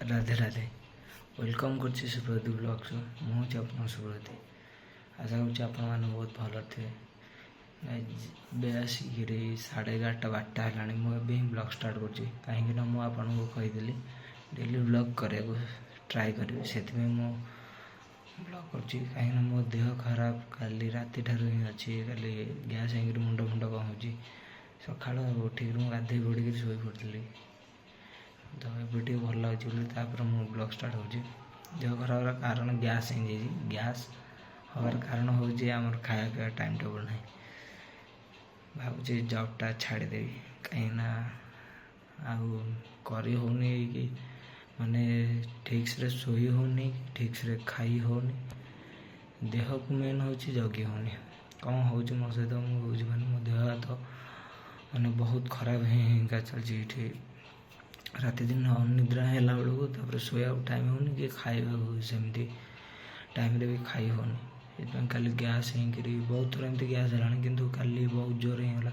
Radhe Radhe welcome कर Subrati blogs मुझे आप सुब्रती आशा कर बहुत भल थे आसिक 11:30 12टा मुझे ब्लॉग स्टार्ट कहीं मुझे डेली ब्लॉग करने को ट्राए करी से ब्लॉग कहीं मो देह खराब काली राति ठार ही अच्छी काली गैस हो मुंड फुंड कम हो सका उठिक गाधे पड़ी शोई पड़ी तो ये भल लगे मुझे ब्लॉग स्टार्ट हो देह खराब कारण गैस गैस हमार कारण हूँ आम खाया पीवा टाइम टेबल ना भावुँ जॉबटा छाड़देवी कहीं होनी कि माने ठीक से शोई होनी ठीक से खाई होनी देह को मेन हूँ जगी होनी कौन हो मो सहित मुझे मो देह हाथ माने बहुत खराब हिंका चलती राति दिन अनिद्रा है बेलू शोया टाइम होनी कि खावा सेमती टाइम भी खाई होनी काली गैस बहुत थोड़ा एमती गैस है कि बहुत जोर होगा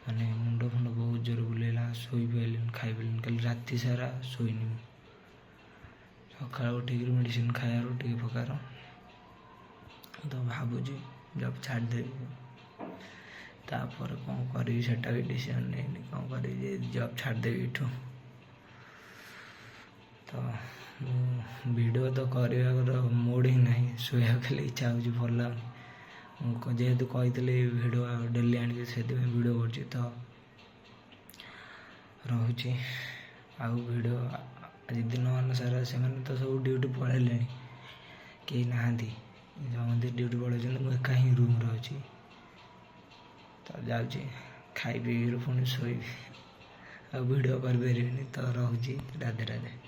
माने मुंड फुंड बहुत जोर बुलेला शोई पारे खाई पारे कल राति सारा शोनी सका उठिक मेडिसिन खायार टे प्रकार तो भावुँ जब छाड़देवी तापर कौन करी सेटा भी डिसीजन नहीं कौन करी जब छाड़देवी इठू तो वीडियो तो कर मूड ही ना शोया खाली इच्छा हो भल लगुनि जेहेतु कही वीडियो डेली आने से वीडियो कर तो रोचे वीडियो आज दिन मान सारा से तो सब ड्यूटी पलैले कहीं नहांती समझे ड्यूटी पलैं मुझे कहीं रूम अच्छी तो जाऊँगी खाई पी पुणी शोबी आ वीडियो कर तो रोचे राधे राधे।